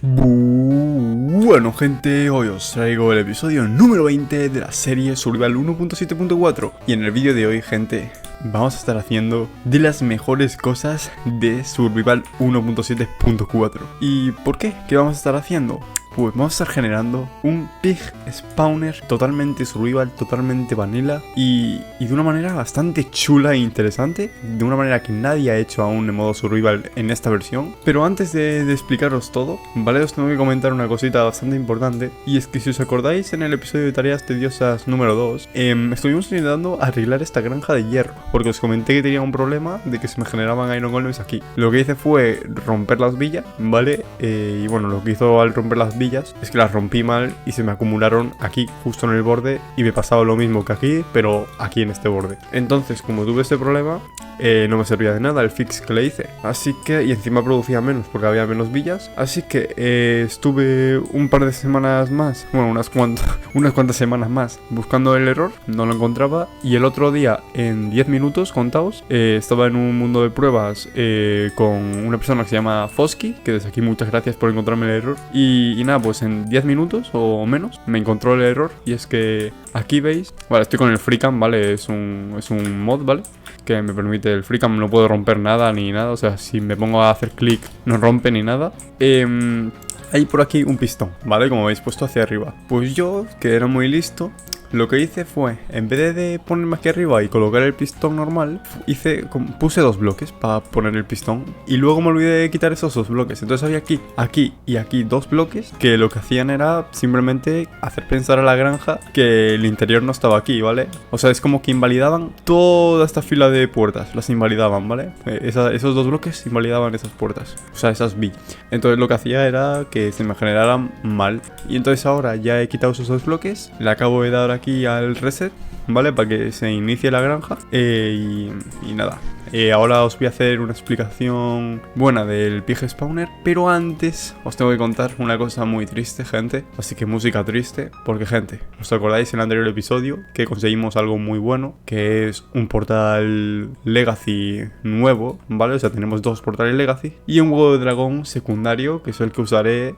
Bueno gente, hoy os traigo el episodio número 20 de la serie Survival 1.7.4. Y en el vídeo de hoy, gente, vamos a estar haciendo de las mejores cosas de Survival 1.7.4. ¿Y por qué? ¿Qué vamos a estar haciendo? Pues vamos a estar generando un pig spawner totalmente survival, totalmente vanilla y de una manera bastante chula e interesante, de una manera que nadie ha hecho aún en modo survival en esta versión. Pero antes de explicaros todo, ¿vale? Os tengo que comentar una cosita bastante importante, y es que si os acordáis, en el episodio de tareas tediosas número 2, estuvimos intentando arreglar esta granja de hierro, porque os comenté que tenía un problema de que se me generaban iron golems aquí. Lo que hice fue romper las villas, ¿vale? Y bueno, lo que hizo al romper las villas es que las rompí mal y se me acumularon aquí justo en el borde, y me pasaba lo mismo que aquí, pero aquí en este borde. Entonces, como tuve este problema, no me servía de nada el fix que le hice, así que, y encima producía menos porque había menos villas, así que estuve un par de semanas más, bueno, unas cuantas semanas más buscando el error, no lo encontraba, y el otro día, en 10 minutos contados, estaba en un mundo de pruebas con una persona que se llama Fosky, que desde aquí muchas gracias por encontrarme el error, y nada, pues en 10 minutos o menos me encontró el error, y es que aquí veis, vale, estoy con el FreeCam, vale, es un mod, vale, que me permite el FreeCam, no puedo romper nada ni nada, o sea, si me pongo a hacer clic no rompe ni nada. Hay por aquí un pistón, ¿vale? Como veis, puesto hacia arriba. Pues yo, que era muy listo, lo que hice fue, en vez de ponerme aquí arriba y colocar el pistón normal, puse dos bloques para poner el pistón, y luego me olvidé de quitar esos dos bloques. Entonces había aquí y aquí dos bloques que lo que hacían era simplemente hacer pensar a la granja que el interior no estaba aquí, ¿vale? O sea, es como que invalidaban toda esta fila de puertas, las invalidaban, ¿vale? Esos dos bloques invalidaban esas puertas, o sea, esas villas. Entonces lo que hacía era que se me generaran mal, y entonces ahora ya he quitado esos dos bloques, le acabo de dar aquí al reset, ¿vale? Para que se inicie la granja, y nada. Ahora os voy a hacer una explicación buena del pig spawner, pero antes os tengo que contar una cosa muy triste, gente. Así que música triste, porque, gente, ¿os acordáis en el anterior episodio que conseguimos algo muy bueno? Que es un portal Legacy nuevo, ¿vale? O sea, tenemos dos portales Legacy y un huevo de dragón secundario, que es el que usaré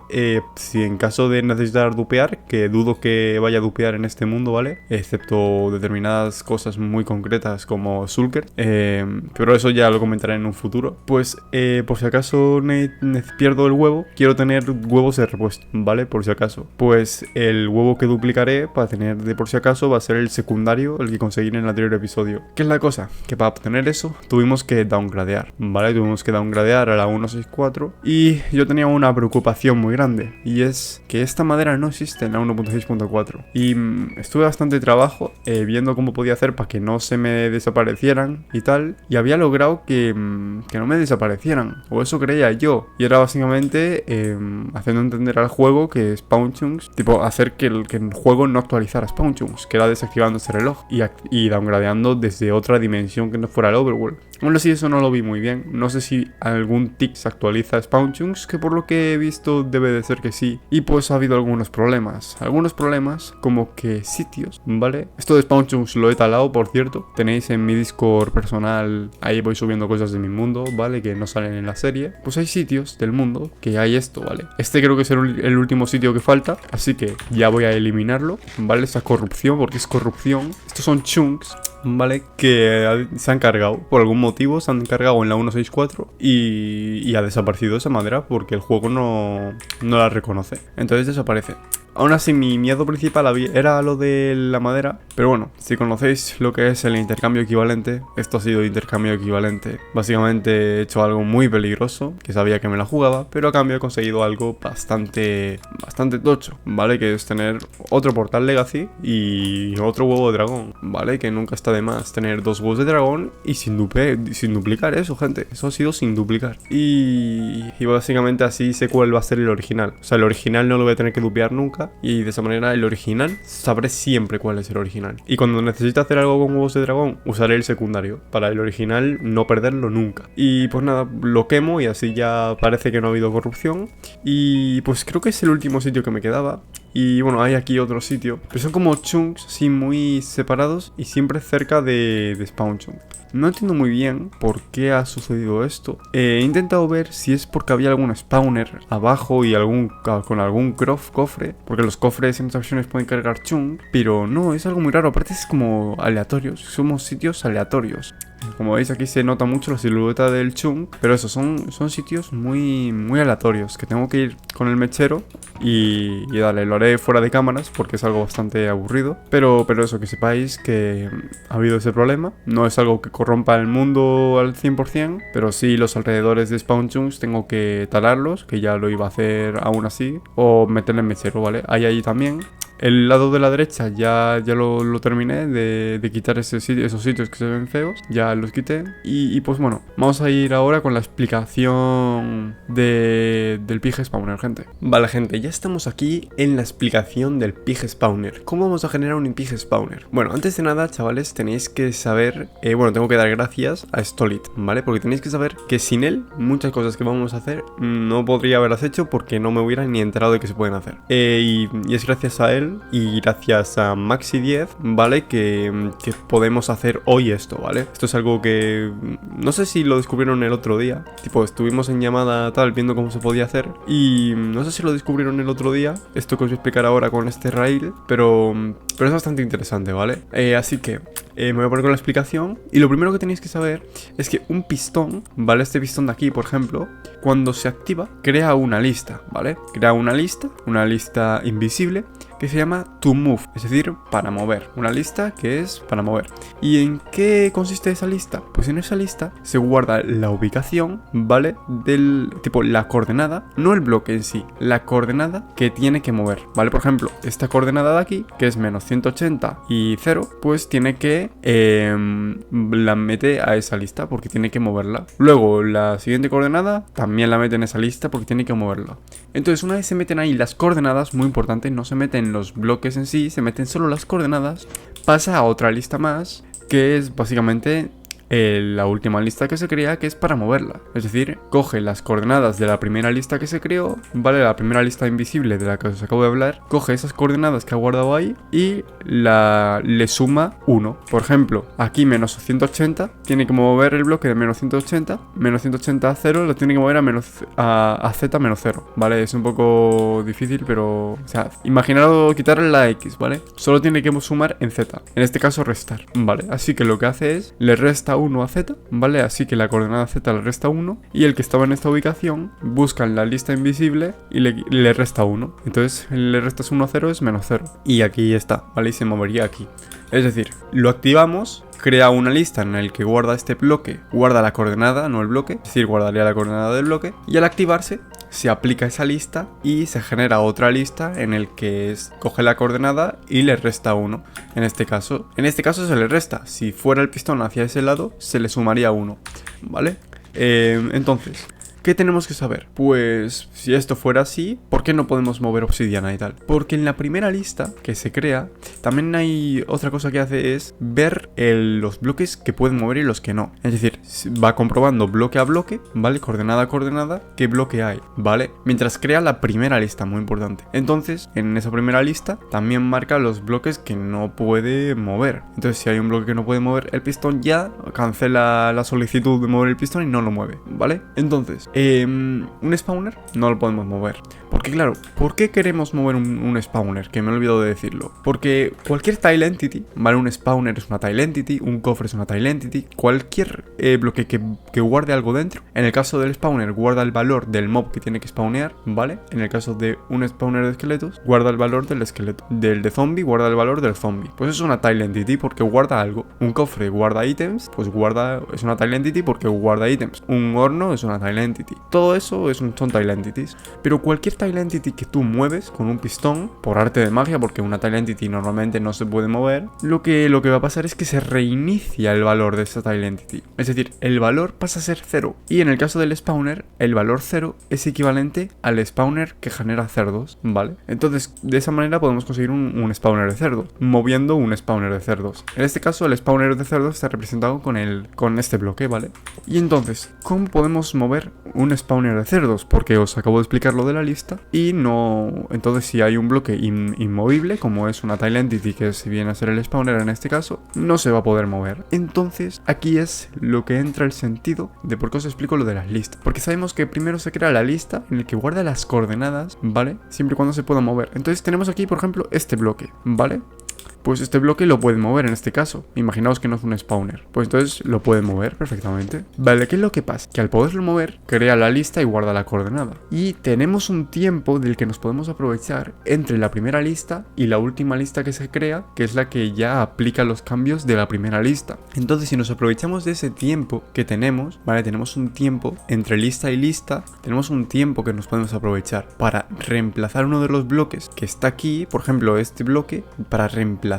si en caso de necesitar dupear, que dudo que vaya a dupear en este mundo, ¿vale? Excepto determinadas cosas muy concretas como Shulker, pero eso ya lo comentaré en un futuro. Pues por si acaso pierdo el huevo, quiero tener huevos de repuesto, ¿vale? Por si acaso. Pues el huevo que duplicaré para tener de por si acaso va a ser el secundario, el que conseguí en el anterior episodio. ¿Qué es la cosa? Que para obtener eso tuvimos que downgradear, ¿vale? Tuvimos que downgradear a la 1.6.4, y yo tenía una preocupación muy grande, y es que esta madera no existe en la 1.6.4. Y estuve bastante trabajo viendo cómo podía hacer para que no se me desaparecieran y tal, y había logrado que no me desaparecieran, o eso creía yo, y era básicamente haciendo entender al juego que Spawn Chunks, tipo hacer que el juego no actualizara Spawn Chunks, que era desactivando ese reloj y downgradeando desde otra dimensión que no fuera el overworld. Bueno, sí, eso no lo vi muy bien, no sé si algún tick se actualiza Spawn Chunks, que por lo que he visto debe de ser que sí, y pues ha habido algunos problemas como que sitios, ¿vale? Esto de Spawn Chunks lo he talado, por cierto, tenéis en mi Discord personal, ahí voy subiendo cosas de mi mundo, ¿vale? Que no salen en la serie. Pues hay sitios del mundo que hay esto, ¿vale? Este creo que es el último sitio que falta, así que ya voy a eliminarlo, ¿vale? Esa corrupción, porque es corrupción. Estos son chunks, ¿vale? Que se han cargado, por algún motivo se han cargado en la 1.6.4 y ha desaparecido esa madera porque el juego no la reconoce. Entonces desaparece. Aún así, mi miedo principal era lo de la madera, pero bueno, si conocéis lo que es el intercambio equivalente, esto ha sido intercambio equivalente. Básicamente he hecho algo muy peligroso, que sabía que me la jugaba, pero a cambio he conseguido algo bastante tocho, ¿vale? Que es tener otro portal Legacy y otro huevo de dragón, ¿vale? Que nunca está de más tener dos huevos de dragón y sin duplicar eso, gente. Eso ha sido sin duplicar. Y básicamente así sé cuál va a ser el original. O sea, el original no lo voy a tener que dupear nunca, y de esa manera el original sabré siempre cuál es el original. Y cuando necesite hacer algo con huevos de dragón, usaré el secundario para el original no perderlo nunca. Y pues nada, lo quemo y así ya parece que no ha habido corrupción. Y pues creo que es el último sitio que me quedaba. Y bueno, hay aquí otro sitio, pero son como chunks, sí, muy separados y siempre cerca de spawn chunk. No entiendo muy bien por qué ha sucedido esto. He intentado ver si es porque había algún spawner abajo y con algún cofre, porque los cofres en muchas ocasiones pueden cargar chunk, pero no, es algo muy raro. Aparte es como aleatorios, somos sitios aleatorios. Como veis aquí se nota mucho la silueta del chunk, pero eso, son sitios muy aleatorios, que tengo que ir con el mechero y dale, lo haré fuera de cámaras porque es algo bastante aburrido. Pero eso, que sepáis que ha habido ese problema. No es algo que corrompa el mundo al 100%, pero sí los alrededores de spawn chunks tengo que talarlos, que ya lo iba a hacer aún así, o meterle en mechero, ¿vale? Hay ahí también. El lado de la derecha ya lo terminé de quitar esos sitios que se ven feos. Ya los quité. Y pues bueno, vamos a ir ahora con la explicación del pig spawner, gente. Vale, gente, ya estamos aquí en la explicación del pig spawner. ¿Cómo vamos a generar un pig spawner? Bueno, antes de nada, chavales, tenéis que saber... bueno, tengo que dar gracias a Stolit, ¿vale? Porque tenéis que saber que sin él, muchas cosas que vamos a hacer no podría haberlas hecho porque no me hubiera ni enterado de que se pueden hacer. Y es gracias a él y gracias a Maxi10, ¿vale? Que podemos hacer hoy esto, ¿vale? Esto es algo que no sé si lo descubrieron el otro día. Tipo, estuvimos en llamada tal, viendo cómo se podía hacer. Y no sé si lo descubrieron el otro día, esto que os voy a explicar ahora con este rail. Pero es bastante interesante, ¿vale? Así que me voy a poner con la explicación. Y lo primero que tenéis que saber es que un pistón, ¿vale? Este pistón de aquí, por ejemplo, cuando se activa, crea una lista, ¿vale? Crea una lista invisible que se llama to move, es decir, para mover. Una lista que es para mover. ¿Y en qué consiste esa lista? Pues en esa lista se guarda la ubicación, ¿vale? Del tipo, la coordenada, no el bloque en sí, la coordenada que tiene que mover, ¿vale? Por ejemplo, esta coordenada de aquí, que es menos 180 y 0, pues tiene que la mete a esa lista porque tiene que moverla. Luego, la siguiente coordenada también la mete en esa lista porque tiene que moverla. Entonces, una vez se meten ahí las coordenadas, muy importante, no se meten los bloques en sí, se meten solo las coordenadas, pasa a otra lista más, que es básicamente la última lista que se crea, que es para moverla. Es decir, coge las coordenadas de la primera lista que se creó, ¿vale? La primera lista invisible de la que os acabo de hablar, coge esas coordenadas que ha guardado ahí y le suma 1. Por ejemplo, aquí menos 180, tiene que mover el bloque de menos 180 a 0, lo tiene que mover a z menos 0, ¿vale? Es un poco difícil, pero... O sea, imaginaros quitarle la x, ¿vale? Solo tiene que sumar en z, en este caso restar, ¿vale? Así que lo que hace es, le resta 1 a z, ¿vale? Así que la coordenada z le resta 1 y el que estaba en esta ubicación busca en la lista invisible y le resta 1. Entonces le restas 1 a 0 es menos 0. Y aquí está, ¿vale? Y se movería aquí. Es decir, lo activamos, crea una lista en la que guarda este bloque, guarda la coordenada, no el bloque, es decir, guardaría la coordenada del bloque, y al activarse se aplica esa lista y se genera otra lista en el que coge la coordenada y le resta 1. En este caso se le resta. Si fuera el pistón hacia ese lado, se le sumaría 1, ¿vale? Entonces, ¿qué tenemos que saber? Pues si esto fuera así, ¿por qué no podemos mover obsidiana y tal? Porque en la primera lista que se crea, también hay otra cosa que hace es ver los bloques que pueden mover y los que no. Es decir, va comprobando bloque a bloque, ¿vale? Coordenada a coordenada, qué bloque hay, ¿vale? Mientras crea la primera lista, muy importante. Entonces, en esa primera lista también marca los bloques que no puede mover. Entonces, si hay un bloque que no puede mover el pistón, ya cancela la solicitud de mover el pistón y no lo mueve, ¿vale? Entonces, un spawner no lo podemos mover. Porque claro, ¿por qué queremos mover un spawner? Que me he olvidado de decirlo. Porque cualquier tile entity, ¿vale? Un spawner es una tile entity, un cofre es una tile entity. Cualquier bloque que guarde algo dentro. En el caso del spawner, guarda el valor del mob que tiene que spawnear, ¿vale? En el caso de un spawner de esqueletos, guarda el valor del esqueleto. Del de zombie, guarda el valor del zombie. Pues es una tile entity porque guarda algo. Un cofre guarda ítems, pues es una tile entity porque guarda ítems. Un horno es una tile entity. Todo eso son tile entities. Pero cualquier tile entity que tú mueves con un pistón, por arte de magia, porque una tile entity normalmente no se puede mover, lo que va a pasar es que se reinicia el valor de esa tile entity. Es decir, el valor pasa a ser 0. Y en el caso del spawner, el valor 0 es equivalente al spawner que genera cerdos, ¿vale? Entonces, de esa manera podemos conseguir un spawner de cerdos, moviendo un spawner de cerdos. En este caso, el spawner de cerdos está representado con este bloque, ¿vale? Y entonces, ¿cómo podemos mover un spawner de cerdos, porque os acabo de explicar lo de la lista, y no... Entonces si hay un bloque inmovible, como es una tile entity, que si viene a ser el spawner en este caso, no se va a poder mover. Entonces aquí es lo que entra el sentido de por qué os explico lo de las listas, porque sabemos que primero se crea la lista en el que guarda las coordenadas, ¿vale? Siempre y cuando se pueda mover. Entonces tenemos aquí, por ejemplo, este bloque, ¿vale? Pues este bloque lo puede mover en este caso. Imaginaos que no es un spawner. Pues entonces lo puede mover perfectamente. Vale, ¿qué es lo que pasa? Que al poderlo mover, crea la lista y guarda la coordenada. Y tenemos un tiempo del que nos podemos aprovechar entre la primera lista y la última lista que se crea, que es la que ya aplica los cambios de la primera lista. Entonces, si nos aprovechamos de ese tiempo que tenemos, ¿vale? Tenemos un tiempo entre lista y lista, tenemos un tiempo que nos podemos aprovechar para reemplazar uno de los bloques que está aquí, por ejemplo, este bloque, para reemplazarlo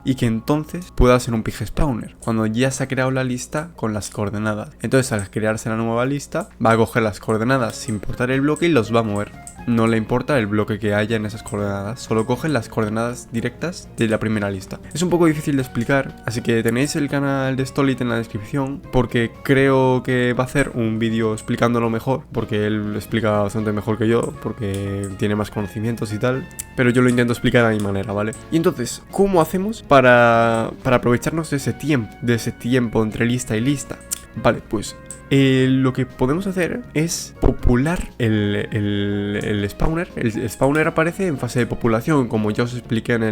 y que entonces pueda ser un pig spawner cuando ya se ha creado la lista con las coordenadas. Entonces al crearse la nueva lista va a coger las coordenadas sin importar el bloque y los va a mover. No le importa el bloque que haya en esas coordenadas, solo cogen las coordenadas directas de la primera lista. Es un poco difícil de explicar, así que tenéis el canal de Stolit en la descripción, porque creo que va a hacer un vídeo explicándolo mejor, porque él explica bastante mejor que yo, porque tiene más conocimientos y tal, pero yo lo intento explicar a mi manera, ¿vale? Y entonces, ¿cómo hacemos para aprovecharnos de ese tiempo entre lista y lista? Vale, pues lo que podemos hacer es popular el spawner. El spawner aparece en fase de populación, como ya os expliqué en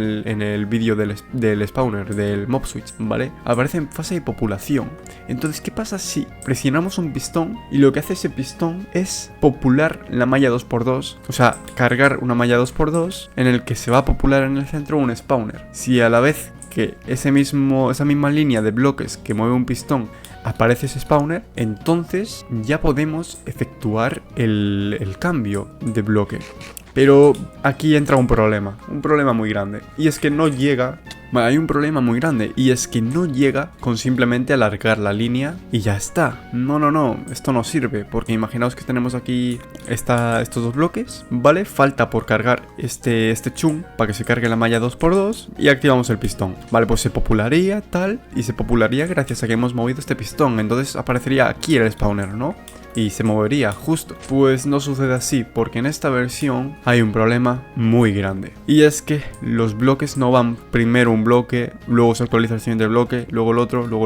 el vídeo del spawner, del mob switch, ¿vale? Aparece en fase de populación. Entonces, ¿qué pasa si presionamos un pistón y lo que hace ese pistón es popular la malla 2x2? O sea, cargar una malla 2x2 en el que se va a popular en el centro un spawner. Si a la vez que esa misma línea de bloques que mueve un pistón aparece ese spawner, entonces ya podemos efectuar el cambio de bloque. Pero aquí entra un problema muy grande, y es que no llega... Bueno, hay un problema muy grande, y es que no llega con simplemente alargar la línea y ya está. No, esto no sirve, porque imaginaos que tenemos aquí estos dos bloques, ¿vale? Falta por cargar este chunk para que se cargue la malla 2x2 y activamos el pistón. Vale, pues se popularía tal, y se popularía gracias a que hemos movido este pistón, entonces aparecería aquí el spawner, ¿no? Y se movería justo. Pues no sucede así, porque en esta versión hay un problema muy grande, y es que los bloques no van primero un bloque, luego se actualiza el siguiente bloque, luego el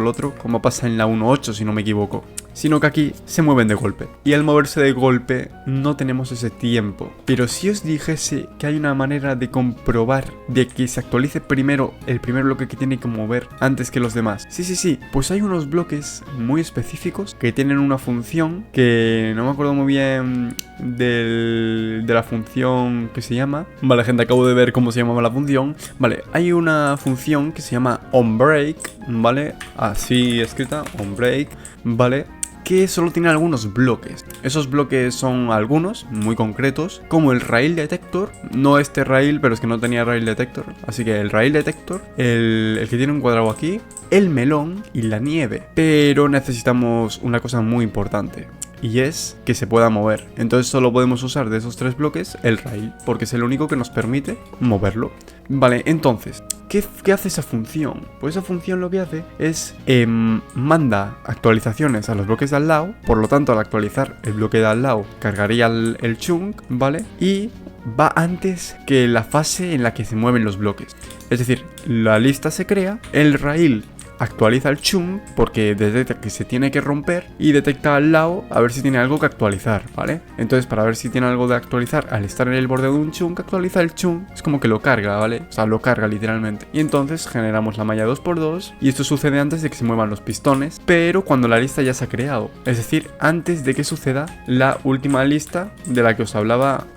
otro, como pasa en la 1.8 si no me equivoco, sino que aquí se mueven de golpe, y al moverse de golpe no tenemos ese tiempo. Pero si os dijese que hay una manera de comprobar de que se actualice primero el primer bloque que tiene que mover antes que los demás, sí, pues hay unos bloques muy específicos que tienen una función que no me acuerdo muy bien de la función que se llama. Vale, gente, acabo de ver cómo se llamaba la función. Vale, hay una función que se llama onBreak, ¿vale? Así escrita, onBreak, ¿vale? Que solo tiene algunos bloques. Esos bloques son algunos, muy concretos, como el rail detector. No este rail, pero es que no tenía rail detector. Así que el rail detector, el que tiene un cuadrado aquí, el melón y la nieve. Pero necesitamos una cosa muy importante, y es que se pueda mover. Entonces solo podemos usar de esos tres bloques el rail, porque es el único que nos permite moverlo. Vale, entonces, ¿qué hace esa función? Pues esa función lo que hace es manda actualizaciones a los bloques de al lado. Por lo tanto, al actualizar el bloque de al lado, cargaría el chunk, ¿vale? Y va antes que la fase en la que se mueven los bloques. Es decir, la lista se crea, el rail actualiza el chunk porque detecta que se tiene que romper y detecta al lado a ver si tiene algo que actualizar, ¿vale? Entonces, para ver si tiene algo de actualizar, al estar en el borde de un chunk, actualiza el chunk, es como que lo carga, ¿vale? O sea, lo carga literalmente. Y entonces generamos la malla 2x2, y esto sucede antes de que se muevan los pistones, pero cuando la lista ya se ha creado, es decir, antes de que suceda la última lista de la que os hablaba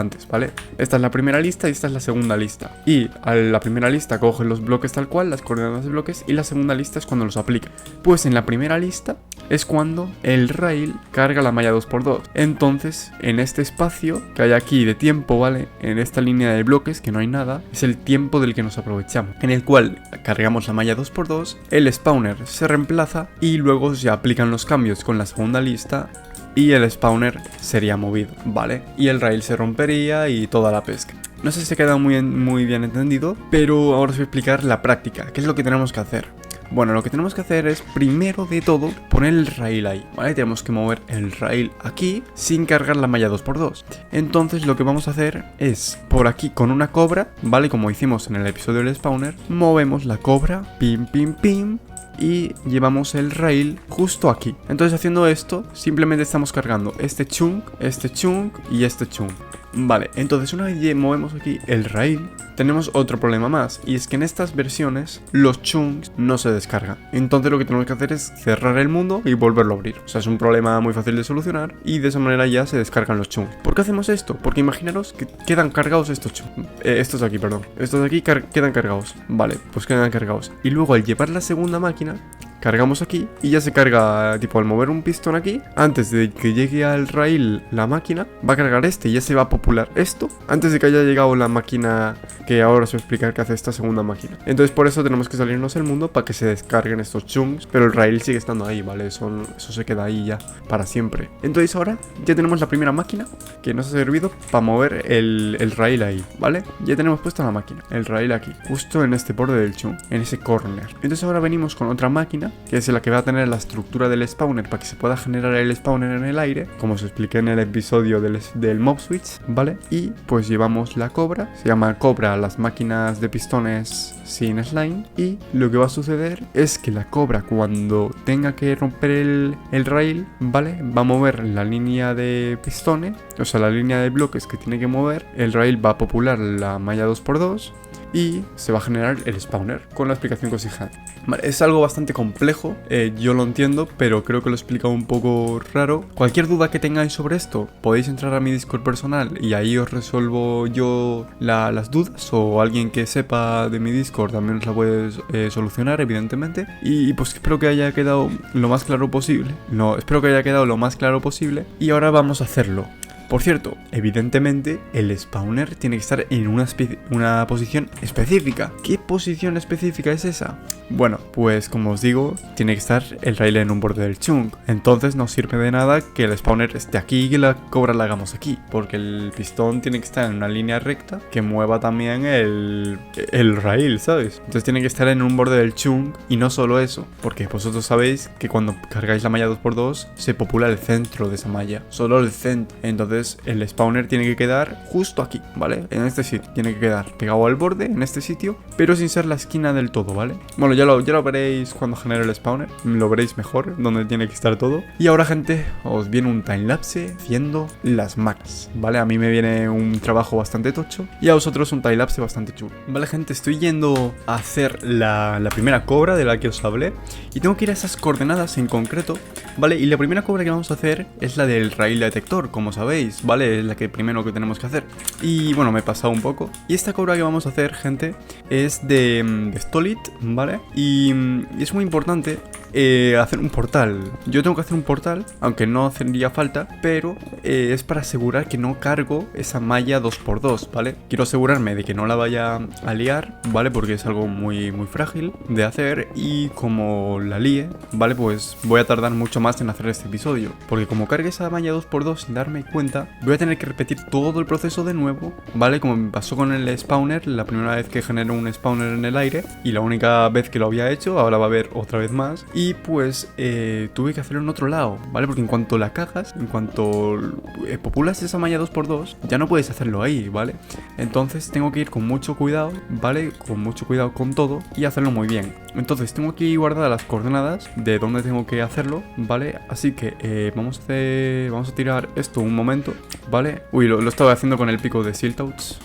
antes, ¿vale? Esta es la primera lista y esta es la segunda lista. Y a la primera lista coge los bloques tal cual, las coordenadas de bloques, y la segunda lista es cuando los aplica. Pues en la primera lista es cuando el rail carga la malla 2x2. Entonces, en este espacio que hay aquí de tiempo, ¿vale? En esta línea de bloques que no hay nada, es el tiempo del que nos aprovechamos, en el cual cargamos la malla 2x2, el spawner se reemplaza y luego se aplican los cambios con la segunda lista y el spawner sería movido, ¿vale? Y el rail se rompería y toda la pesca. No sé si se queda muy bien entendido, pero ahora os voy a explicar la práctica, qué es lo que tenemos que hacer. Bueno, lo que tenemos que hacer es, primero de todo, poner el rail ahí, ¿vale? Tenemos que mover el rail aquí sin cargar la malla 2x2. Entonces lo que vamos a hacer es, por aquí con una cobra, ¿vale? Como hicimos en el episodio del spawner, movemos la cobra, pim, pim, pim, y llevamos el rail justo aquí. Entonces haciendo esto, simplemente estamos cargando este chunk y este chunk. Vale, entonces una vez movemos aquí el rail, tenemos otro problema más, y es que en estas versiones los chunks no se descargan. Entonces lo que tenemos que hacer es cerrar el mundo y volverlo a abrir. O sea, es un problema muy fácil de solucionar y de esa manera ya se descargan los chunks. ¿Por qué hacemos esto? Porque imaginaros que quedan cargados estos chunks. Estos de aquí, perdón. Estos de aquí quedan cargados. Vale, pues quedan cargados. Y luego al llevar la segunda máquina, cargamos aquí y ya se carga, tipo al mover un pistón aquí, antes de que llegue al rail la máquina, va a cargar este y ya se va a popular esto antes de que haya llegado la máquina que ahora os voy a explicar que hace esta segunda máquina. Entonces por eso tenemos que salirnos del mundo para que se descarguen estos chunks, pero el rail sigue estando ahí, ¿vale? Eso se queda ahí ya para siempre. Entonces ahora ya tenemos la primera máquina que nos ha servido para mover el rail ahí, ¿vale? Ya tenemos puesta la máquina, el rail aquí, justo en este borde del chunk, en ese corner. Entonces ahora venimos con otra máquina que es la que va a tener la estructura del spawner para que se pueda generar el spawner en el aire, como os expliqué en el episodio del mob switch, ¿vale? Y pues llevamos la cobra, se llama cobra las máquinas de pistones sin slime, y lo que va a suceder es que la cobra, cuando tenga que romper el rail, ¿vale? Va a mover la línea de pistones, o sea, la línea de bloques que tiene que mover, el rail va a popular la malla 2x2 y se va a generar el spawner con la explicación que os dije. Vale, es algo bastante complejo, yo lo entiendo, pero creo que lo he explicado un poco raro. Cualquier duda que tengáis sobre esto, podéis entrar a mi Discord personal y ahí os resuelvo yo las dudas, o alguien que sepa de mi Discord también os la puede solucionar, evidentemente. Y pues espero que haya quedado lo más claro posible. Espero que haya quedado lo más claro posible. Y ahora vamos a hacerlo. Por cierto, evidentemente el spawner tiene que estar en una posición específica. ¿Qué posición específica es esa? Bueno, pues como os digo, tiene que estar el rail en un borde del chunk. Entonces no sirve de nada que el spawner esté aquí y que la cobra la hagamos aquí, porque el pistón tiene que estar en una línea recta que mueva también el rail, ¿sabes? Entonces tiene que estar en un borde del chunk, y no solo eso, porque vosotros sabéis que cuando cargáis la malla 2x2 se popula el centro de esa malla, solo el centro. Entonces el spawner tiene que quedar justo aquí, ¿vale? En este sitio, tiene que quedar pegado al borde, en este sitio, pero sin ser la esquina del todo, ¿vale? Bueno, ya lo veréis cuando genere el spawner, lo veréis mejor, donde tiene que estar todo. Y ahora, gente, os viene un timelapse haciendo las máquinas, ¿vale? A mí me viene un trabajo bastante tocho y a vosotros un timelapse bastante chulo. Vale, gente, estoy yendo a hacer la primera cobra de la que os hablé y tengo que ir a esas coordenadas en concreto, ¿vale? Y la primera cobra que vamos a hacer es la del rail detector, como sabéis, ¿vale? Es la que primero que tenemos que hacer. Y bueno, me he pasado un poco. Y esta cobra que vamos a hacer, gente, es de Stolit, ¿vale? Y es muy importante hacer un portal. Yo tengo que hacer un portal, aunque no hacería falta, pero es para asegurar que no cargo esa malla 2x2, ¿vale? Quiero asegurarme de que no la vaya a liar, ¿vale? Porque es algo muy, muy frágil de hacer, y como la líe, ¿vale? Pues voy a tardar mucho más en hacer este episodio, porque como cargue esa malla 2x2 sin darme cuenta, voy a tener que repetir todo el proceso de nuevo, ¿vale? Como me pasó con el spawner, la primera vez que generé un spawner en el aire, y la única vez que lo había hecho, ahora va a haber otra vez más. Y pues tuve que hacerlo en otro lado, ¿vale? Porque en cuanto la cagas, en cuanto populas esa malla 2x2, ya no puedes hacerlo ahí, ¿vale? Entonces tengo que ir con mucho cuidado, ¿vale? Con mucho cuidado con todo y hacerlo muy bien. Entonces tengo aquí guardadas las coordenadas de dónde tengo que hacerlo, ¿vale? Así que vamos a tirar esto un momento, ¿vale? Uy, lo estaba haciendo con el pico de Siltouch.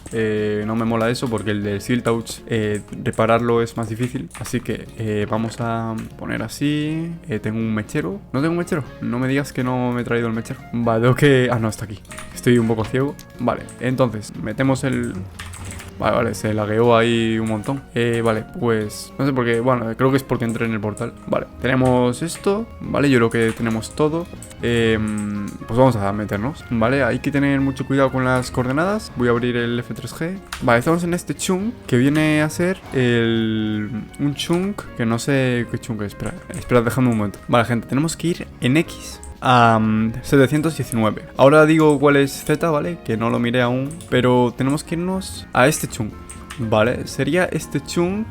No me mola eso porque el de Siltouch repararlo es más difícil. Así que vamos a poner así. Tengo un mechero. ¿No tengo un mechero? No me digas que no me he traído el mechero. Vale, tengo que... Ah, no, está aquí. Estoy un poco ciego. Vale, entonces metemos el... Vale, se lagueó ahí un montón. Vale, pues no sé por qué. Bueno, creo que es porque entré en el portal. Vale, tenemos esto. Vale, yo creo que tenemos todo. Pues vamos a meternos. Vale, hay que tener mucho cuidado con las coordenadas. Voy a abrir el F3G. Vale, estamos en este chunk que viene a ser un chunk que no sé qué chunk es. Espera, déjame un momento. Vale, gente, tenemos que ir en X a 719. Ahora digo cuál es Z, ¿vale? Que no lo miré aún, pero tenemos que irnos a este chunk. ¿vale? Sería este chunk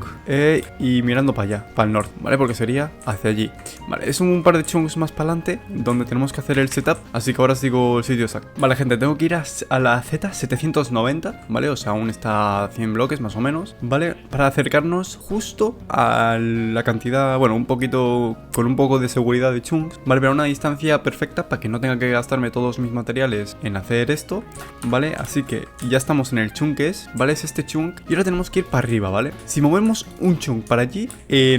y mirando para allá, para el norte, ¿vale? Porque sería hacia allí, ¿vale? Es un par de chunks más para adelante donde tenemos que hacer el setup, así que ahora os digo el sitio exacto. Vale, gente, tengo que ir a la Z790, ¿vale? O sea, aún está a 100 bloques más o menos, ¿vale? Para acercarnos justo a la cantidad, bueno, un poquito, con un poco de seguridad de chunks, ¿vale? Pero a una distancia perfecta para que no tenga que gastarme todos mis materiales en hacer esto, ¿vale? Así que ya estamos en el chunk que es, ¿vale? Es este chunk y ahora tenemos que ir para arriba, ¿vale? Si movemos un chunk para allí,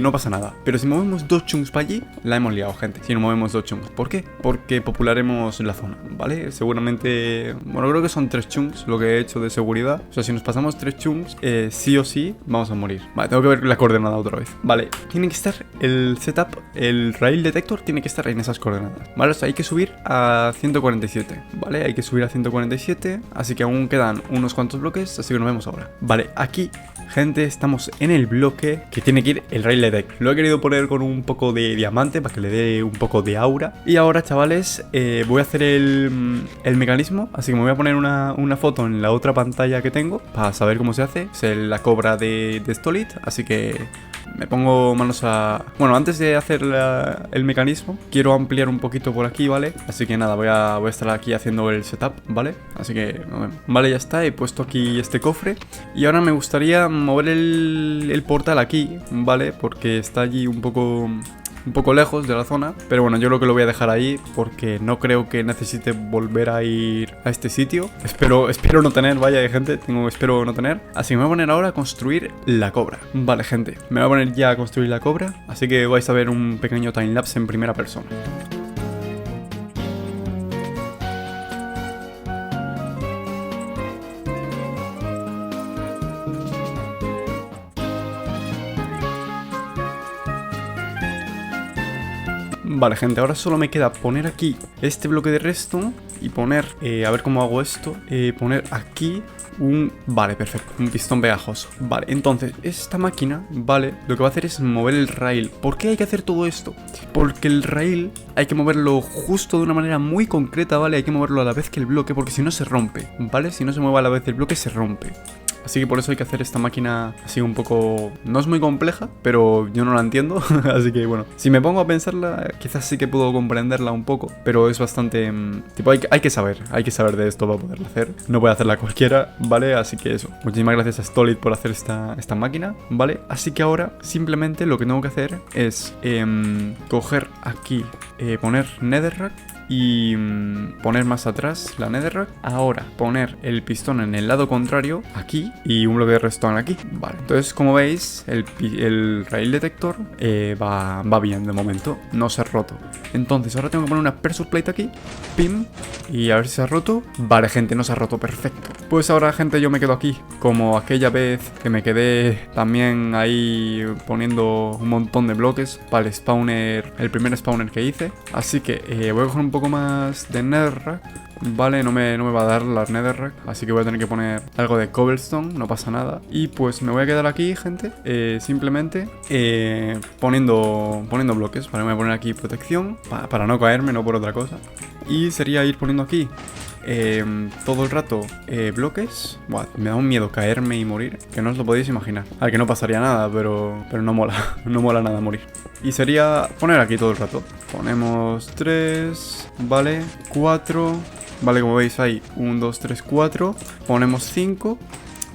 no pasa nada, pero si movemos dos chunks para allí, la hemos liado, gente. Si no movemos dos chunks, ¿por qué? Porque popularemos la zona, ¿vale? Seguramente, bueno, creo que son 3 chunks lo que he hecho de seguridad. O sea, si nos pasamos 3 chunks, sí o sí vamos a morir. Vale, tengo que ver la coordenada otra vez. Vale, tiene que estar el setup, el rail detector tiene que estar en esas coordenadas, ¿vale? O sea, hay que subir a 147, ¿vale? Hay que subir a 147, así que aún quedan unos cuantos bloques, así que nos vemos ahora. Vale, aquí, gente, estamos en el bloque que tiene que ir el rail detector. Lo he querido poner con un poco de diamante para que le dé un poco de aura. Y ahora, chavales, voy a hacer el mecanismo, así que me voy a poner una foto en la otra pantalla que tengo para saber cómo se hace. Es la cobra de Stolit, así que me pongo manos a... Bueno, antes de hacer el mecanismo, quiero ampliar un poquito por aquí, ¿vale? Así que nada, voy a estar aquí haciendo el setup, ¿vale? Así que nos vemos. Vale, ya está, he puesto aquí este cofre. Y ahora me gustaría mover el portal aquí, ¿vale? Porque está allí un poco lejos de la zona, pero bueno, yo creo que lo voy a dejar ahí porque no creo que necesite volver a ir a este sitio. Espero no tener, vaya gente, espero no tener. Así que me voy a poner ahora a construir la cobra. Vale, gente, me voy a poner ya a construir la cobra, así que vais a ver un pequeño timelapse en primera persona. Vale, gente, ahora solo me queda poner aquí este bloque de redstone y poner, a ver cómo hago esto, poner aquí vale, perfecto, un pistón pegajoso. Vale, entonces, esta máquina, vale, lo que va a hacer es mover el rail. ¿Por qué hay que hacer todo esto? Porque el rail hay que moverlo justo de una manera muy concreta, ¿vale? Hay que moverlo a la vez que el bloque, porque si no se rompe, ¿vale? Si no se mueve a la vez el bloque, se rompe. Así que por eso hay que hacer esta máquina así un poco... No es muy compleja, pero yo no la entiendo. Así que bueno, si me pongo a pensarla, quizás sí que puedo comprenderla un poco. Pero es bastante... tipo, hay que saber de esto para poderla hacer. No puede hacerla cualquiera, ¿vale? Así que eso. Muchísimas gracias a Stolit por hacer esta máquina, ¿vale? Así que ahora simplemente lo que tengo que hacer es coger aquí, poner Netherrack. Y poner más atrás la netherrack. Ahora poner el pistón en el lado contrario aquí y un bloque de redstone aquí. Vale, entonces como veis el rail detector va bien de momento, no se ha roto. Entonces ahora tengo que poner una pressure plate aquí, pim, y a ver si se ha roto. Vale, gente, no se ha roto, perfecto. Pues ahora, gente, yo me quedo aquí como aquella vez que me quedé también ahí poniendo un montón de bloques para el spawner, el primer spawner que hice. Así que voy a coger un poco más de netherrack. Vale, no me va a dar la netherrack, así que voy a tener que poner algo de cobblestone, no pasa nada. Y pues me voy a quedar aquí, gente, simplemente poniendo bloques. Vale, me voy a poner aquí protección para no caerme, no por otra cosa. Y sería ir poniendo aquí todo el rato bloques. Buah, me da un miedo caerme y morir, que no os lo podéis imaginar. A ver, que no pasaría nada, pero no mola. No mola nada morir. Y sería poner aquí todo el rato. Ponemos 3, vale, 4. Vale, como veis hay 1, 2, 3, 4. Ponemos 5.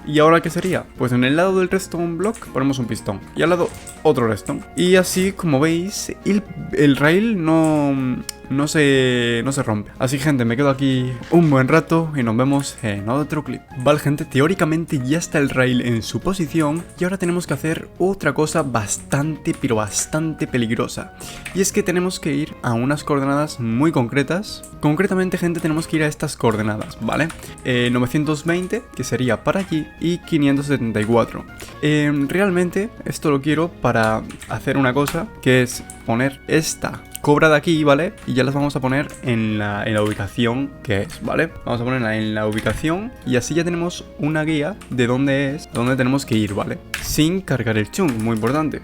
¿Y ahora qué sería? Pues en el lado del redstone block ponemos un pistón y al lado otro redstone. Y así, como veis, el rail no se rompe. Así, gente, me quedo aquí un buen rato y nos vemos en otro clip. Vale, gente, teóricamente ya está el rail en su posición y ahora tenemos que hacer otra cosa bastante, pero bastante peligrosa. Y es que tenemos que ir a unas coordenadas muy concretas. Concretamente, gente, tenemos que ir a estas coordenadas, ¿vale? 920, que sería para allí, y 574. Realmente esto lo quiero para hacer una cosa, que es poner esta cobra de aquí, ¿vale? Y ya las vamos a poner en la ubicación que es, ¿vale? Vamos a ponerla en la ubicación y así ya tenemos una guía de dónde es, dónde tenemos que ir, ¿vale? Sin cargar el chunk, muy importante.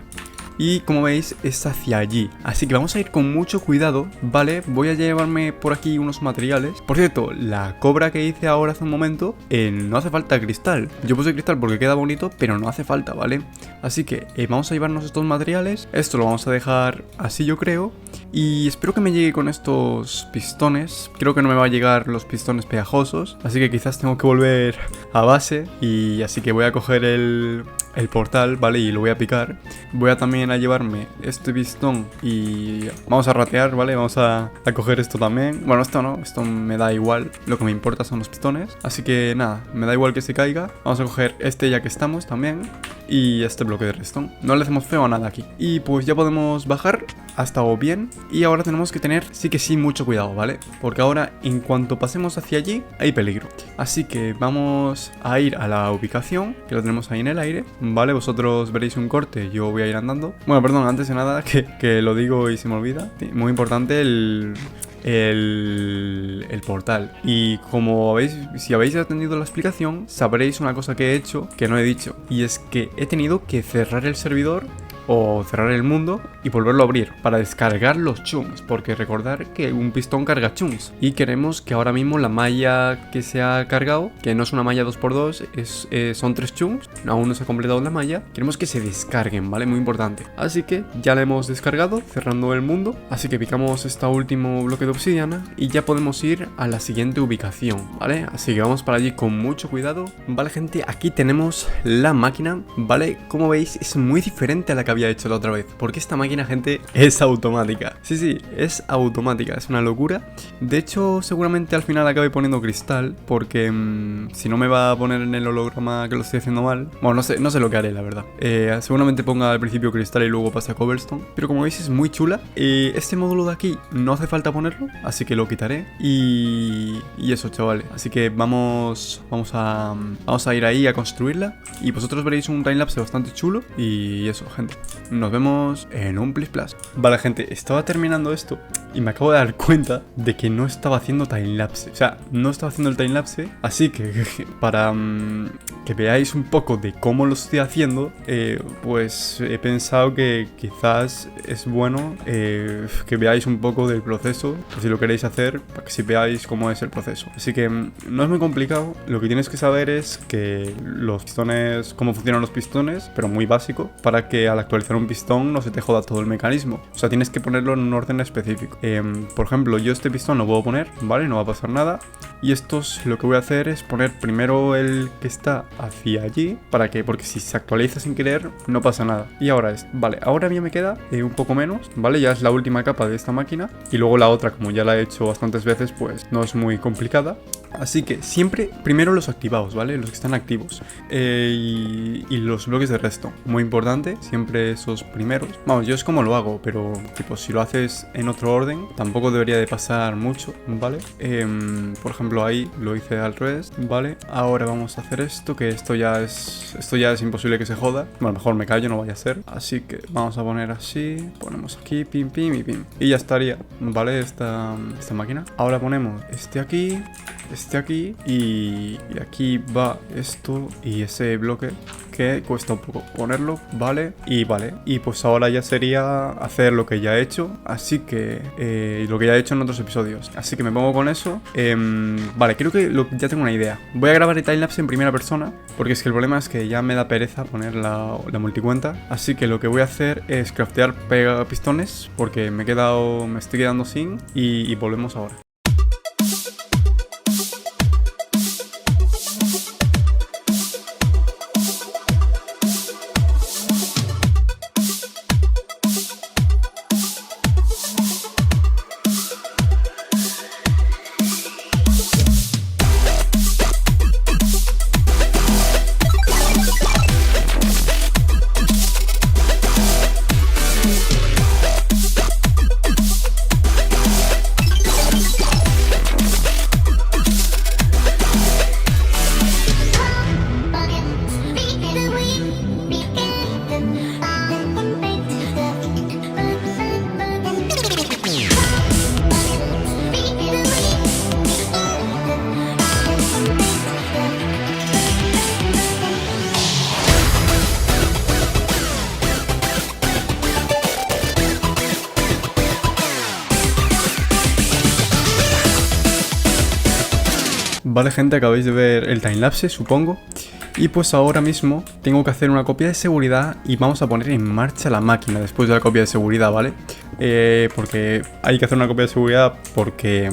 y como veis es hacia allí. Así que vamos a ir con mucho cuidado, ¿vale? Voy a llevarme por aquí unos materiales. Por cierto, la cobra que hice ahora hace un momento, no hace falta cristal. Yo puse cristal porque queda bonito, pero no hace falta, ¿vale? Así que vamos a llevarnos estos materiales. Esto lo vamos a dejar así, yo creo. Y espero que me llegue con estos pistones. Creo que no me va a llegar los pistones pegajosos, así que quizás tengo que volver a base. Y así que voy a coger el portal, ¿vale? Y lo voy a picar. Voy a también a llevarme este pistón y vamos a ratear, ¿vale? Vamos a coger esto también. Bueno, esto no, esto me da igual. Lo que me importa son los pistones. Así que nada, me da igual que se caiga. Vamos a coger este ya que estamos también. Y este bloque de redstone. No le hacemos feo a nada aquí. Y pues ya podemos bajar. Ha estado bien. Y ahora tenemos que tener, sí que sí, mucho cuidado, ¿vale? Porque ahora, en cuanto pasemos hacia allí, hay peligro. Así que vamos a ir a la ubicación, que lo tenemos ahí en el aire, ¿vale? Vosotros veréis un corte, yo voy a ir andando. Bueno, perdón, antes de nada, que lo digo y se me olvida. Muy importante el portal. Y como veis, si habéis atendido la explicación, sabréis una cosa que he hecho que no he dicho. Y es que he tenido que cerrar el servidor o cerrar el mundo y volverlo a abrir para descargar los chunks, porque recordar que un pistón carga chunks y queremos que ahora mismo la malla que se ha cargado, que no es una malla 2x2, son 3 chunks, aún no se ha completado la malla, queremos que se descarguen, ¿vale? Muy importante. Así que ya la hemos descargado cerrando el mundo, así que picamos este último bloque de obsidiana y ya podemos ir a la siguiente ubicación, ¿vale? Así que vamos para allí con mucho cuidado. Vale, gente, aquí tenemos la máquina, ¿vale? Como veis es muy diferente a la que había hecho la otra vez, porque esta máquina, gente, es automática. Sí, es automática, es una locura. De hecho, seguramente al final acabe poniendo cristal, porque si no me va a poner en el holograma que lo estoy haciendo mal. Bueno, no sé lo que haré, la verdad. Seguramente ponga al principio cristal y luego pasa a cobblestone, pero como veis es muy chula. Este módulo de aquí no hace falta ponerlo, así que lo quitaré. Y eso, chavales. Así que vamos a ir ahí a construirla, y vosotros veréis un timelapse bastante chulo. Y eso, gente, nos vemos en un Plis Plus. Vale, gente, estaba terminando esto y me acabo de dar cuenta de que no estaba haciendo timelapse. O sea, no estaba haciendo el timelapse. Así que para que veáis un poco de cómo lo estoy haciendo, pues he pensado que quizás es bueno que veáis un poco del proceso, si lo queréis hacer, para que si veáis cómo es el proceso. Así que no es muy complicado. Lo que tienes que saber es que los pistones, cómo funcionan los pistones, pero muy básico, para que al actualizar un pistón no se te joda todo el mecanismo. O sea, tienes que ponerlo en un orden específico. Por ejemplo, yo este pistón lo puedo poner, ¿vale? No va a pasar nada. Y lo que voy a hacer es poner primero el que está hacia allí. ¿Para qué? Porque si se actualiza sin querer, no pasa nada. Y ahora vale, ahora a mí me queda un poco menos, ¿vale? Ya es la última capa de esta máquina. Y luego la otra, como ya la he hecho bastantes veces, pues no es muy complicada. Así que siempre primero los activados, ¿vale? Los que están activos. Y los bloques de resto. Muy importante, siempre esos primeros. Vamos, yo es como lo hago, pero tipo, si lo haces en otro orden, tampoco debería de pasar mucho, ¿vale? Por ejemplo, ahí lo hice al revés, ¿vale? Ahora vamos a hacer esto, que esto ya es imposible que se joda. Bueno, mejor me callo, no vaya a ser. Así que vamos a poner así. Ponemos aquí, pim, pim y pim. Y ya estaría, ¿vale? Esta máquina. Ahora ponemos este aquí y aquí va esto y ese bloque que cuesta un poco ponerlo, ¿vale? Y pues ahora ya sería hacer lo que ya he hecho, así que lo que ya he hecho en otros episodios, así que me pongo con eso. Vale, creo que ya tengo una idea. Voy a grabar el timelapse en primera persona, porque es que el problema es que ya me da pereza poner la multicuenta, así que lo que voy a hacer es craftear pistones, porque me estoy quedando sin, y volvemos ahora. Vale, gente, acabáis de ver el timelapse, supongo. Y pues ahora mismo tengo que hacer una copia de seguridad y vamos a poner en marcha la máquina después de la copia de seguridad, ¿vale? Porque hay que hacer una copia de seguridad porque,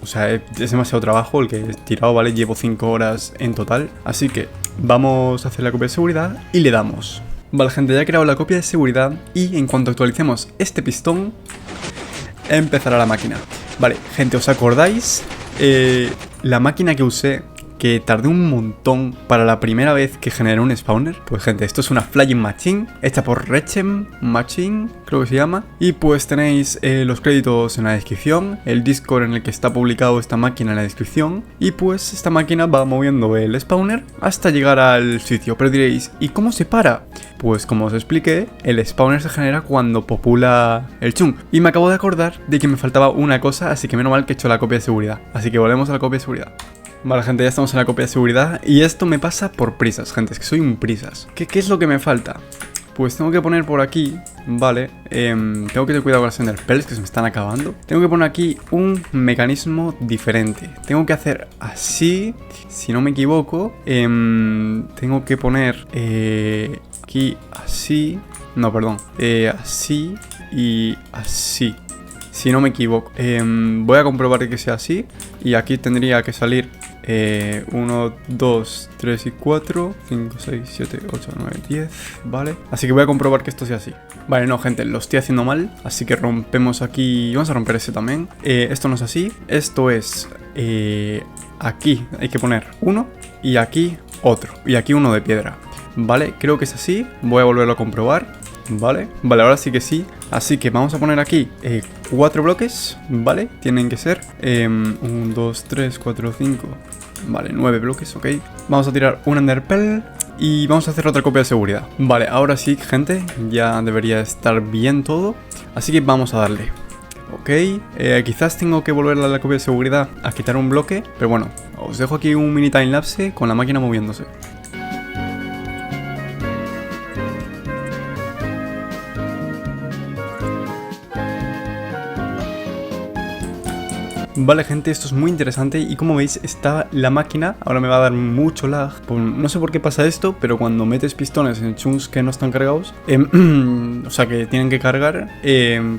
o sea, es demasiado trabajo el que he tirado, ¿vale? Llevo 5 horas en total, así que vamos a hacer la copia de seguridad y le damos. Vale, gente, ya he creado la copia de seguridad y en cuanto actualicemos este pistón, empezará la máquina. Vale, gente, ¿os acordáis? La máquina que usé, que tardé un montón para la primera vez que generé un spawner. Pues gente, esto es una Flying Machine hecha por Rechem Machine, creo que se llama. Y pues tenéis los créditos en la descripción, el Discord en el que está publicado esta máquina en la descripción. Y pues esta máquina va moviendo el spawner hasta llegar al sitio. Pero diréis, ¿y cómo se para? Pues como os expliqué, el spawner se genera cuando popula el chung. Y me acabo de acordar de que me faltaba una cosa, así que menos mal que he hecho la copia de seguridad. Así que volvemos a la copia de seguridad. Vale, gente, ya estamos en la copia de seguridad y esto me pasa por prisas, gente, es que soy un prisas. ¿Qué es lo que me falta? Pues tengo que poner por aquí, vale, tengo que tener cuidado con las Ender Pearls que se me están acabando. Tengo que poner aquí un mecanismo diferente. Tengo que hacer así, si no me equivoco. Tengo que poner aquí así, no, perdón, así y así. Si no me equivoco, voy a comprobar que sea así. Y aquí tendría que salir 1, 2, 3 y 4, 5, 6, 7, 8, 9, 10, ¿vale? Así que voy a comprobar que esto sea así. Vale, no, gente, lo estoy haciendo mal. Así que rompemos aquí, vamos a romper ese también. Esto no es así, esto es aquí hay que poner uno y aquí otro. Y aquí uno de piedra, ¿vale? Creo que es así, voy a volverlo a comprobar. Vale, ahora sí que sí. Así que vamos a poner aquí 4 bloques, ¿vale? Tienen que ser 1, 2, 3, 4, 5. Vale, 9 bloques, ok. Vamos a tirar un Ender Pearl y vamos a hacer otra copia de seguridad. Vale, ahora sí, gente, ya debería estar bien todo. Así que vamos a darle. Ok, quizás tengo que volver a la copia de seguridad a quitar un bloque. Pero bueno, os dejo aquí un mini timelapse con la máquina moviéndose. Vale, gente, esto es muy interesante y como veis está la máquina, ahora me va a dar mucho lag. Pues no sé por qué pasa esto, pero cuando metes pistones en chunks que no están cargados, o sea que tienen que cargar,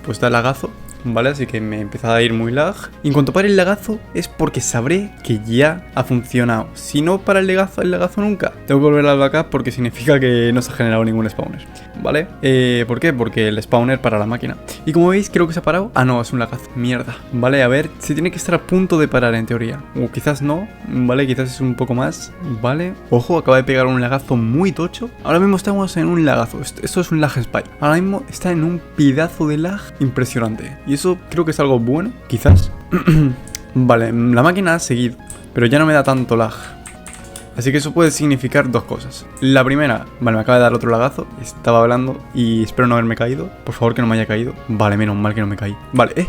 pues da lagazo. ¿Vale? Así que me empieza a ir muy lag. Y en cuanto pare el lagazo es porque sabré que ya ha funcionado. Si no para el lagazo nunca, tengo que volver al backup porque significa que no se ha generado ningún spawner. ¿Vale? ¿Por qué? Porque el spawner para la máquina. Y como veis creo que se ha parado. Ah, no, es un lagazo. Mierda. Vale, a ver, se tiene que estar a punto de parar en teoría. O quizás no. Vale, quizás es un poco más. Vale. Ojo, acaba de pegar un lagazo muy tocho. Ahora mismo estamos en un lagazo. Esto es un lag spy. Ahora mismo está en un pedazo de lag impresionante. Y eso creo que es algo bueno, quizás. Vale, la máquina ha seguido, pero ya no me da tanto lag. Así que eso puede significar dos cosas. La primera, vale, me acaba de dar otro lagazo. Estaba hablando y espero no haberme caído. Por favor que no me haya caído. Vale, menos mal que no me caí. Vale,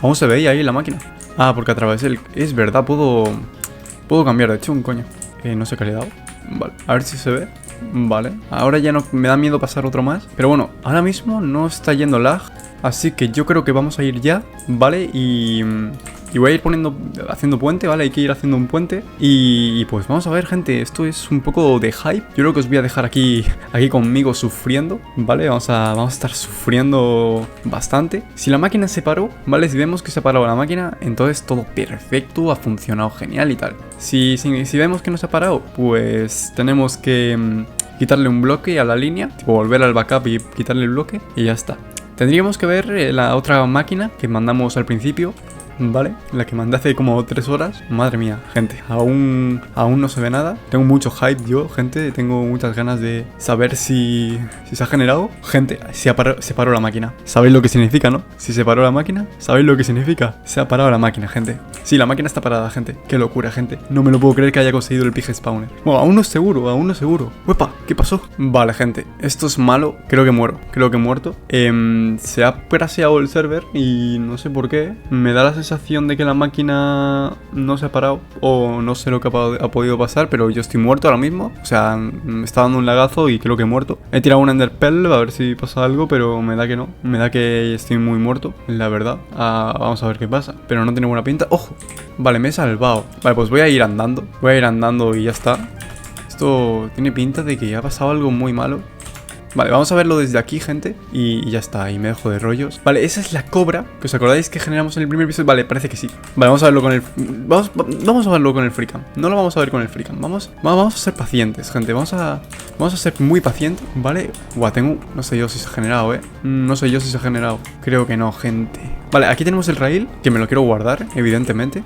aún se veía ahí la máquina. Ah, porque atravesé el... Es verdad, puedo cambiar de chun, coño. No sé qué le he dado. Vale, a ver si se ve. Vale, ahora ya no me da miedo pasar otro más. Pero bueno, ahora mismo no está yendo lag. Así que yo creo que vamos a ir ya, ¿vale? Y voy a ir haciendo puente, ¿vale? Hay que ir haciendo un puente. Y pues vamos a ver, gente, esto es un poco de hype. Yo creo que os voy a dejar aquí conmigo sufriendo, ¿vale? Vamos a estar sufriendo bastante. Si la máquina se paró, ¿vale? Si vemos que se paró la máquina, entonces todo perfecto, ha funcionado genial y tal. Si vemos que no se ha parado, pues tenemos que quitarle un bloque a la línea, tipo volver al backup y quitarle el bloque y ya está. Tendríamos que ver la otra máquina que mandamos al principio, ¿vale? La que mandé hace como 3 horas. Madre mía, gente, aún no se ve nada. Tengo mucho hype yo, gente. Tengo muchas ganas de saber si se ha generado. Gente, se paró la máquina. ¿Sabéis lo que significa, no? Si se paró la máquina, ¿sabéis lo que significa? Se ha parado la máquina, gente. Sí, la máquina está parada, gente. Qué locura, gente. No me lo puedo creer que haya conseguido el pig spawner. Bueno, aún no es seguro, ¡Uepa! ¿Qué pasó? Vale, gente, esto es malo. Creo que muero. Creo que he muerto. Se ha crasheado el server y no sé por qué. Me da la sensación sensación de que la máquina no se ha parado, o no sé lo que ha podido pasar, pero yo estoy muerto ahora mismo. O sea, me está dando un lagazo y creo que he muerto. He tirado un Ender Pearl a ver si pasa algo, pero me da que no. Me da que estoy muy muerto, la verdad. Vamos a ver qué pasa. Pero no tiene buena pinta. ¡Ojo! Vale, me he salvado. Vale, pues voy a ir andando. Voy a ir andando y ya está. Esto tiene pinta de que ha pasado algo muy malo. Vale, vamos a verlo desde aquí, gente. Y ya está, y me dejo de rollos. Vale, esa es la cobra que os acordáis que generamos en el primer episodio. Vale, parece que sí. Vale, vamos a verlo con el... Vamos a verlo con el Freecam. No lo vamos a ver con el Freecam. Vamos a ser pacientes, gente. Vamos a ser muy pacientes, ¿vale? Buah, no sé yo si se ha generado, no sé yo si se ha generado. Creo que no, gente. Vale, aquí tenemos el rail, que me lo quiero guardar, evidentemente.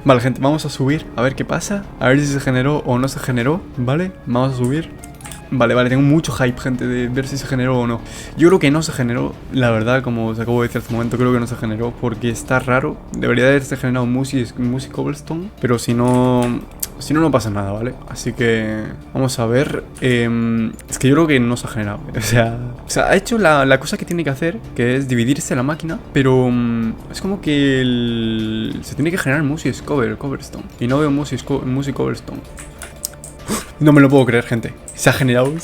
Vale, gente, vamos a subir, a ver qué pasa. A ver si se generó o no se generó, ¿vale? Vamos a subir. Vale, tengo mucho hype, gente, de ver si se generó o no. Yo creo que no se generó, la verdad, como os acabo de decir hace un momento, creo que no se generó porque está raro. Debería de haberse generado Music Cobblestone, pero si no, no pasa nada, ¿vale? Así que vamos a ver. Es que yo creo que no se ha generado. O sea ha hecho la cosa que tiene que hacer, que es dividirse la máquina, pero es como que se tiene que generar Music Cobblestone. Y no veo Music Cobblestone. No me lo puedo creer, gente. Se ha generado.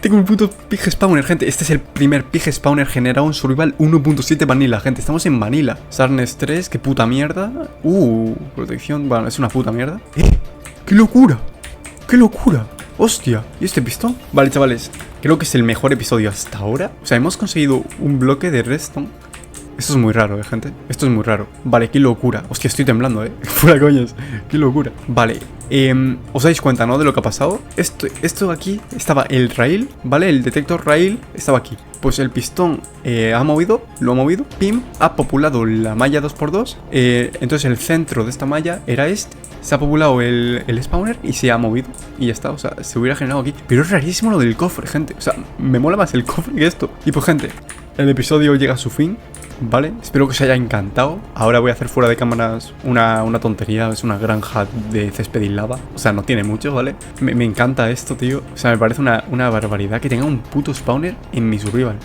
Tengo un puto pig spawner, gente. Este es el primer pig spawner generado en Survival 1.7 Vanilla, gente. Estamos en Vanilla. Sarnes 3, qué puta mierda. Protección. Bueno, es una puta mierda. ¡Qué locura! ¡Qué locura! ¡Hostia! ¿Y este pistón? Vale, chavales. Creo que es el mejor episodio hasta ahora. O sea, hemos conseguido un bloque de redstone. Esto es muy raro, gente. Esto es muy raro. Vale, qué locura. Hostia, estoy temblando, Fuera coñas. Qué locura. Vale. ¿Os dais cuenta, no? De lo que ha pasado. Esto aquí estaba el rail, ¿vale? El detector rail estaba aquí. Pues el pistón lo ha movido. Pim, ha populado la malla 2x2. Entonces el centro de esta malla era este. Se ha populado el spawner y se ha movido. Y ya está, o sea, se hubiera generado aquí. Pero es rarísimo lo del cofre, gente. O sea, me mola más el cofre que esto. Y pues, gente, el episodio llega a su fin. Vale, espero que os haya encantado. Ahora voy a hacer fuera de cámaras una tontería. Es una granja de césped y lava. O sea, no tiene mucho, ¿vale? Me encanta esto, tío. O sea, me parece una barbaridad que tenga un puto spawner en mi survival.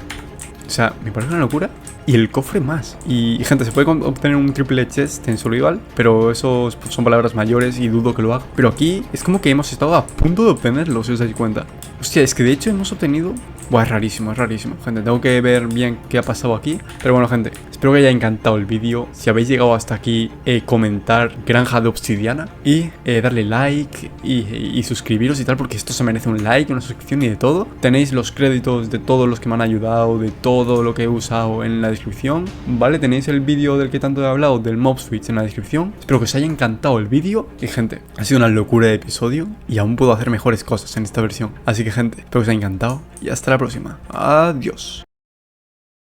O sea, me parece una locura. Y el cofre más. Y gente, se puede obtener un triple chest en survival, pero eso son palabras mayores y dudo que lo haga. Pero aquí es como que hemos estado a punto de obtenerlo, si os dais cuenta. Hostia, es que de hecho hemos obtenido... Buah, es rarísimo, gente. Tengo que ver bien qué ha pasado aquí. Pero bueno, gente, espero que haya encantado el vídeo. Si habéis llegado hasta aquí, comentar granja de obsidiana. Y darle like y suscribiros y tal, porque esto se merece un like, una suscripción y de todo. Tenéis los créditos de todos los que me han ayudado, de todo lo que he usado en la descripción, ¿vale? Tenéis el vídeo del que tanto he hablado, del Mob Switch, en la descripción. Espero que os haya encantado el vídeo. Y gente, ha sido una locura de episodio y aún puedo hacer mejores cosas en esta versión. Así que gente, espero que os haya encantado y hasta la próxima. Adiós.